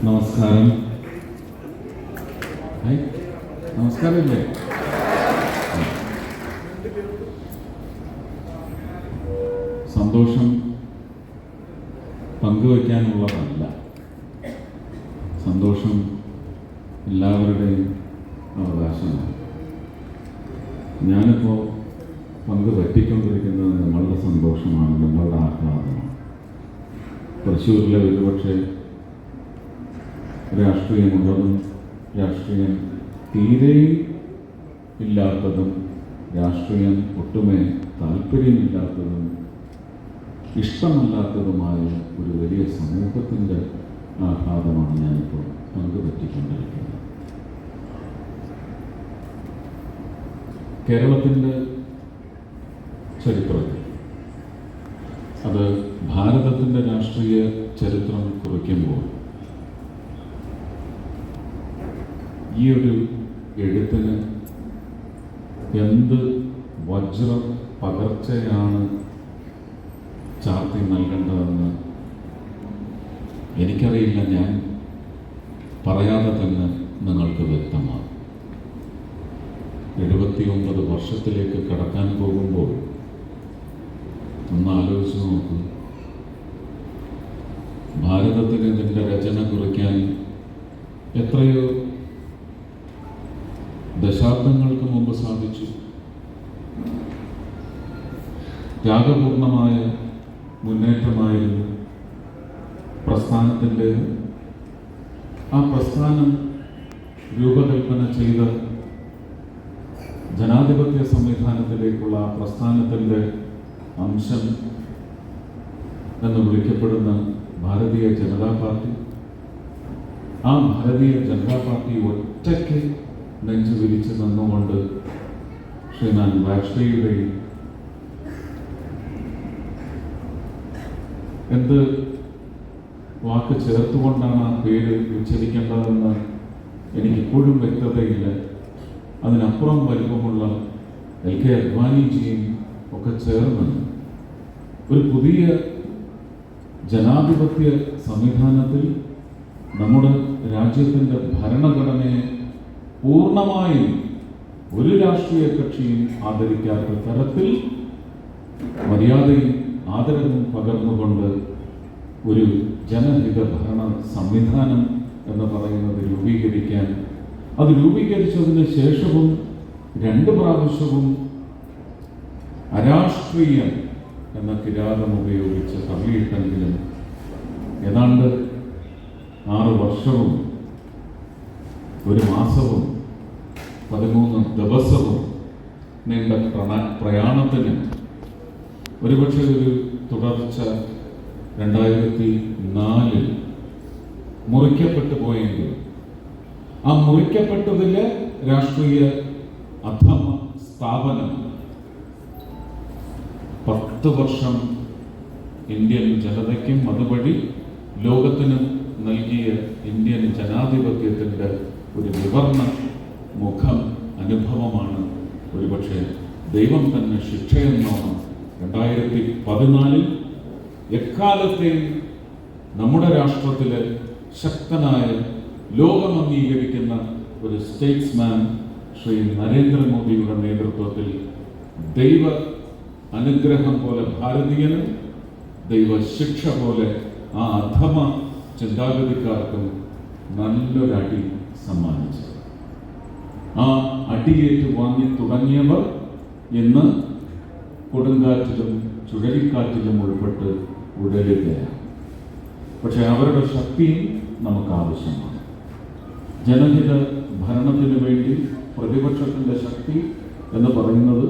നമസ്കാരം. നമസ്കാരമില്ലേ? സന്തോഷം പങ്കുവയ്ക്കാനുള്ളതല്ല, സന്തോഷം എല്ലാവരുടെയും അവകാശമാണ്. ഞാനിപ്പോൾ പങ്കുപറ്റിക്കൊണ്ടിരിക്കുന്നത് നമ്മളുടെ സന്തോഷമാണ്, നമ്മളുടെ ആഹ്ലാദമാണ്. തൃശ്ശൂരിലെ ഒരുപക്ഷെ രാഷ്ട്രീയമുള്ളതും രാഷ്ട്രീയം തീരെ ഇല്ലാത്തതും രാഷ്ട്രീയം ഒട്ടുമേ താല്പര്യമില്ലാത്തതും ഇഷ്ടമല്ലാത്തതുമായ ഒരു വലിയ സമൂഹത്തിൻ്റെ ആഹ്ലാദമാണ് ഞാനിപ്പോൾ പങ്കുപറ്റിക്കൊണ്ടിരിക്കുന്നത്. കേരളത്തിൻ്റെ ചരിത്രത്തിൽ, അത് ഭാരതത്തിൻ്റെ രാഷ്ട്രീയ ചരിത്രം കുറിക്കുമ്പോൾ ഈ ഒരു എഴുത്തിന് എന്ത് വജ്ര പകർച്ചയാണ് ചാർത്തി നൽകേണ്ടതെന്ന് എനിക്കറിയില്ല. ഞാൻ പറയാതെ തന്നെ നിങ്ങൾക്ക് വ്യക്തമാകും. 79 വർഷത്തിലേക്ക് കടക്കാൻ പോകുമ്പോൾ ഒന്ന് ആലോചിച്ച് നോക്കൂ. ഭാരതത്തിന് ഇതിൻ്റെ രചന കുറിക്കാൻ എത്രയോ ദശാബ്ദങ്ങൾക്ക് മുമ്പ് സാധിച്ചു. ത്യാഗപൂർണമായ മുന്നേറ്റമായിരുന്നു പ്രസ്ഥാനത്തിൻ്റെ. ആ പ്രസ്ഥാനം രൂപകൽപ്പന ചെയ്ത ജനാധിപത്യ സംവിധാനത്തിലേക്കുള്ള ആ പ്രസ്ഥാനത്തിൻ്റെ അംശം എന്ന് വിളിക്കപ്പെടുന്ന ഭാരതീയ ജനതാ പാർട്ടി, ആ ഭാരതീയ ജനതാ പാർട്ടി ഒറ്റയ്ക്ക് നെഞ്ചു വിരിച്ച് നിന്നുകൊണ്ട് ശ്രീമാൻ വാജ്പേയിയുടെയും എന്ത് വാക്ക് ചേർത്തുകൊണ്ടാണ് ആ പേര് ഉച്ചരിക്കേണ്ടതെന്ന് എനിക്കിപ്പോഴും വ്യക്തതയില്ല. അതിനപ്പുറം വലിപ്പമുള്ള LK അദ്വാനിജിയും ഒക്കെ ചേർന്ന് ഒരു പുതിയ ജനാധിപത്യ സംവിധാനത്തിൽ നമ്മുടെ രാജ്യത്തിൻ്റെ ഭരണഘടനയെ പൂർണ്ണമായും ഒരു രാഷ്ട്രീയ കക്ഷിയും ആദരിക്കാത്ത തരത്തിൽ മര്യാദയും ആദരവും പകർന്നുകൊണ്ട് ഒരു ജനഹിത ഭരണ സംവിധാനം എന്ന് പറയുന്നത് രൂപീകരിക്കാൻ, അത് രൂപീകരിച്ചതിന് ശേഷവും 2 പ്രാവശ്യവും അരാഷ്ട്രീയം എന്ന കിരാതം ഉപയോഗിച്ച് തള്ളിയിട്ടെങ്കിലും ഏതാണ്ട് 6 വർഷവും 1 മാസവും 13 ദിവസവും നീണ്ട പ്രയാണത്തിന് ഒരുപക്ഷെ ഒരു തുടർച്ച 2004 മുറിക്കപ്പെട്ടു പോയെങ്കിൽ ആ മുറിക്കപ്പെട്ടതിലെ രാഷ്ട്രീയ അധമ സ്ഥാപനം 10 വർഷം ഇന്ത്യൻ ജനതയ്ക്കും അതുവഴി ലോകത്തിനും നൽകിയ ഇന്ത്യൻ ജനാധിപത്യത്തിൻ്റെ ഒരു വിവർണ മുഖം അനുഭവമാണ്. ഒരുപക്ഷെ ദൈവം തന്നെ ശിക്ഷയെന്നോണം 2014 എക്കാലത്തെയും നമ്മുടെ രാഷ്ട്രത്തിലെ ശക്തനായ ലോകം അംഗീകരിക്കുന്ന ഒരു സ്റ്റേറ്റ്സ്മാൻ ശ്രീ നരേന്ദ്രമോദിയുടെ നേതൃത്വത്തിൽ ദൈവ അനുഗ്രഹം പോലെ ഭാരതീയനും ദൈവ ശിക്ഷ പോലെ ആ അധമ ചിന്താഗതിക്കാർക്കും നല്ലൊരടി സമ്മാനിച്ചു. ആ അടിയേറ്റ് വാങ്ങി തുടങ്ങിയവർ ഇന്ന് കൊടുങ്കാറ്റിലും ചുഴലിക്കാറ്റിലും ഉൾപ്പെട്ട് ഉടരുകയാണ്. പക്ഷെ അവരുടെ ശക്തിയും നമുക്ക് ആവശ്യമാണ്. ജനഹിത ഭരണത്തിന് വേണ്ടി പ്രതിപക്ഷത്തിൻ്റെ ശക്തി എന്ന് പറയുന്നത്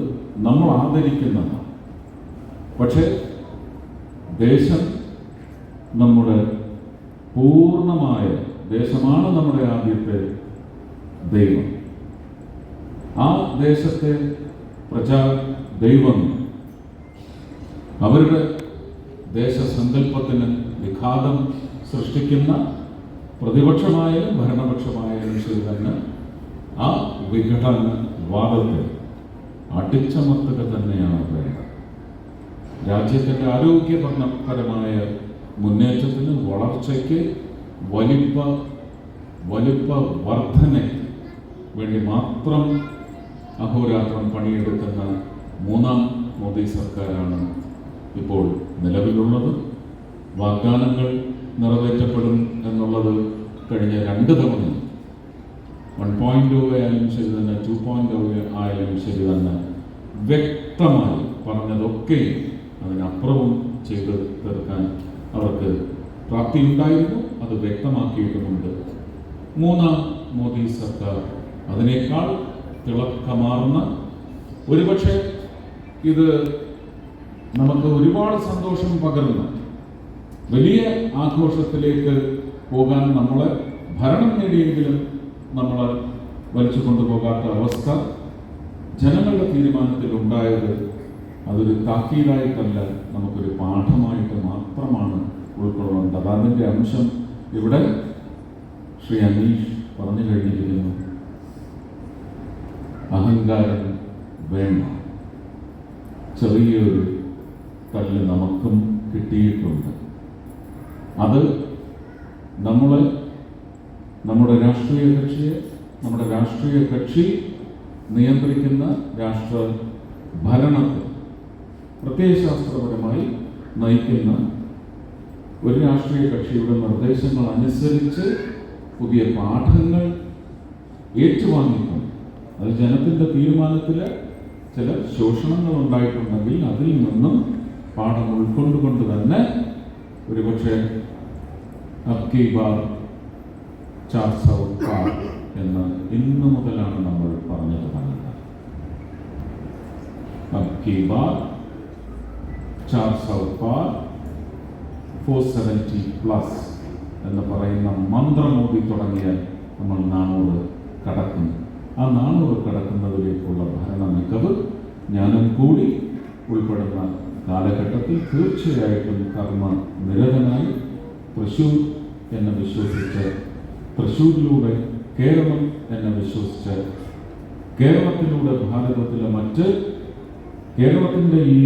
നമ്മൾ ആദരിക്കുന്നതാണ്. പക്ഷേ ദേശം നമ്മുടെ പൂർണ്ണമായ ദേശമാണ്, നമ്മുടെ ആദ്യത്തെ ദൈവം. ആ ദേശത്തെ പ്രജാ ദൈവം അവരുടെ ദേശസങ്കല്പത്തിന് വിഘാതം സൃഷ്ടിക്കുന്ന പ്രതിപക്ഷമായാലും ഭരണപക്ഷമായാലും ശരി തന്നെ ആ വിഘടനവാദത്തെ അടിച്ചമർത്തുക തന്നെയാണ് വേണ്ടത്. രാജ്യത്തിൻ്റെ ആരോഗ്യപരമായ മുന്നേറ്റത്തിന്, വളർച്ചയ്ക്ക് വലിപ്പ വർധനയ്ക്ക് വേണ്ടി മാത്രം അഹോരാത്രം പണിയെടുക്കുന്ന മൂന്നാം മോദി സർക്കാരാണ് ഇപ്പോൾ നിലവിലുള്ളത്. വാഗ്ദാനങ്ങൾ നിറവേറ്റപ്പെടും എന്നുള്ളത് കഴിഞ്ഞ 2 തവണ 1.0 ആയാലും ശരി തന്നെ 2.0 ആയാലും ശരി തന്നെ വ്യക്തമായി പറഞ്ഞതൊക്കെ അതിനപ്പുറവും ചെയ്ത് തീർക്കാൻ അവർക്ക് പ്രാപ്തിയുണ്ടായിരുന്നു. അത് വ്യക്തമാക്കിയിട്ടുമുണ്ട്. മൂന്നാം മോദി സർക്കാർ അതിനേക്കാൾ തിളക്കമാർന്ന, ഒരുപക്ഷെ ഇത് നമുക്ക് ഒരുപാട് സന്തോഷം പകരുന്ന വലിയ ആഘോഷത്തിലേക്ക് പോകാൻ നമ്മളെ ഭരണം നേടിയെങ്കിലും നമ്മൾ വലിച്ചു കൊണ്ടുപോകാത്ത അവസ്ഥ ജനങ്ങളുടെ തീരുമാനത്തിൽ ഉണ്ടായത് അതൊരു താക്കീതായിട്ടല്ല, നമുക്കൊരു പാഠമായിട്ട് മാത്രമാണ് ഉൾക്കൊള്ളേണ്ടത്. അതിൻ്റെ അംശം ഇവിടെ ശ്രീ അനീഷ് പറഞ്ഞു കഴിഞ്ഞിരിക്കുന്നു. അഹങ്കാരം വേണ്ട. ചെറിയൊരു കല്ല് നമുക്കും കിട്ടിയിട്ടുണ്ട്. അത് നമ്മുടെ രാഷ്ട്രീയ കക്ഷി നിയന്ത്രിക്കുന്ന രാഷ്ട്ര ഭരണത്തെ പ്രത്യയശാസ്ത്രപരമായി നയിക്കുന്ന ഒരു രാഷ്ട്രീയ കക്ഷിയുടെ നിർദ്ദേശങ്ങൾ അനുസരിച്ച് പുതിയ പാഠങ്ങൾ ഏറ്റുവാങ്ങിക്കൊണ്ട് അത് ജനത്തിൻ്റെ തീരുമാനത്തിൽ ചില ശോഷണങ്ങൾ ഉണ്ടായിട്ടുണ്ടെങ്കിൽ അതിൽ നിന്നും പാഠം ഉൾക്കൊണ്ടുകൊണ്ട് തന്നെ ഒരുപക്ഷെ അബ്കി ബാർ 400 പാർ എന്ന് ഇന്നു മുതലാണ് നമ്മൾ പറഞ്ഞു തുടങ്ങുന്നത്. അബ്കി ബാർ 400 പാർ 470+ എന്ന് പറയുന്ന മന്ത്രമോദി തുടങ്ങിയാൽ നമ്മൾ 400 കടക്കുന്നു. ആ 400 കടക്കുന്നതിലേക്കുള്ള ഭരണ മികവ് ഞാനും കൂടി ഉൾപ്പെടുന്ന കാലഘട്ടത്തിൽ തീർച്ചയായിട്ടും കർമ്മ നിരതനായി തൃശ്ശൂർ എന്നെ വിശ്വസിച്ച്, തൃശ്ശൂരിലൂടെ കേരളം എന്നെ വിശ്വസിച്ച്, കേരളത്തിലൂടെ ഭാരതത്തിലെ കേരളത്തിൻ്റെ ഈ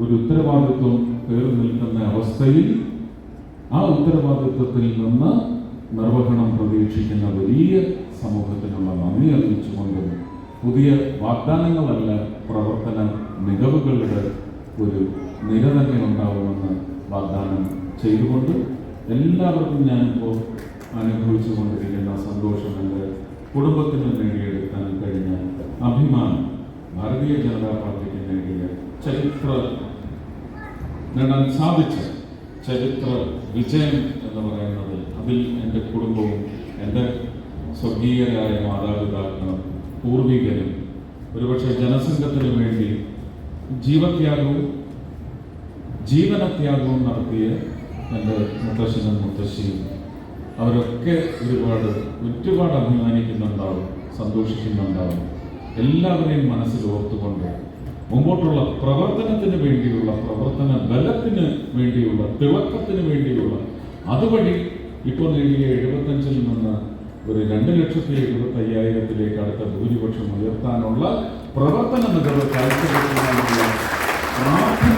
ഒരു ഉത്തരവാദിത്വം കയറി നിൽക്കുന്ന അവസ്ഥയിൽ ആ ഉത്തരവാദിത്വത്തിൽ നിന്ന് നിർവഹണം പ്രതീക്ഷിക്കുന്ന വലിയ സമൂഹത്തിനുള്ള നന്ദി അറിയിച്ചുകൊണ്ടും പുതിയ വാഗ്ദാനങ്ങളല്ല പ്രവർത്തന മികവുകളുടെ ഒരു നിര തന്നെ ഉണ്ടാവുമെന്ന് വാഗ്ദാനം ചെയ്തുകൊണ്ട് എല്ലാവർക്കും ഞാനിപ്പോൾ അനുഭവിച്ചു കൊണ്ടിരിക്കുന്ന സന്തോഷം, എൻ്റെ കുടുംബത്തിന് നേടിയെടുക്കാൻ കഴിഞ്ഞ അഭിമാനം, ഭാരതീയ ജനതാ പാർട്ടിക്ക് നേടാൻ സാധിച്ച ചരിത്ര വിജയം എന്ന് പറയുന്നത് അതിൽ എൻ്റെ കുടുംബവും എൻ്റെ സ്വർഗീയരായ മാതാപിതാക്കളും പൂർവികരും ഒരുപക്ഷെ ജനസംഘത്തിന് വേണ്ടി ജീവനത്യാഗവും നടത്തിയ എൻ്റെ മുത്തശ്ശനും മുത്തശ്ശിയും അവരൊക്കെ ഒരുപാട് അഭിമാനിക്കുന്നുണ്ടാവും, സന്തോഷിക്കുന്നുണ്ടാവും. എല്ലാവരെയും മനസ്സിൽ ഓർത്തുകൊണ്ട് മുമ്പോട്ടുള്ള പ്രവർത്തനത്തിന് വേണ്ടിയുള്ള, പ്രവർത്തന ബലത്തിന് വേണ്ടിയുള്ള, തിളക്കത്തിന് വേണ്ടിയുള്ള, അതുവഴി ഇപ്പോൾ നേടിയ 75-ൽ നിന്ന് ഒരു 2,75,000-ലേക്ക് അടുത്ത ഭൂരിപക്ഷം ഉയർത്താനുള്ള പ്രവർത്തന മികവ് കാഴ്ചവെക്കാനുള്ള പ്രാർത്ഥന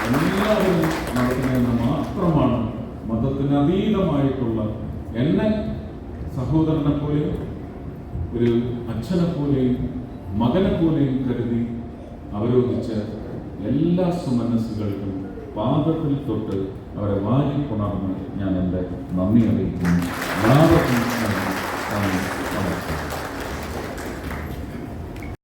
എല്ലാവരും നടത്തുന്നതെന്ന് മാത്രമാണ്. മതത്തിന് അതീതമായിട്ടുള്ള എന്നെ സഹോദരനെ പോലെയും ഒരു അച്ഛനെ പോലെയും മകനെ പോലെയും കരുതി അവരോധിച്ച എല്ലാ സുമനസ്സുകൾക്കും പാദത്തിൽ തൊട്ട് അവരെ വാരി പുണർന്ന് ഞാൻ എൻ്റെ നന്ദി അറിയിക്കുന്നു. എല്ലാവർക്കും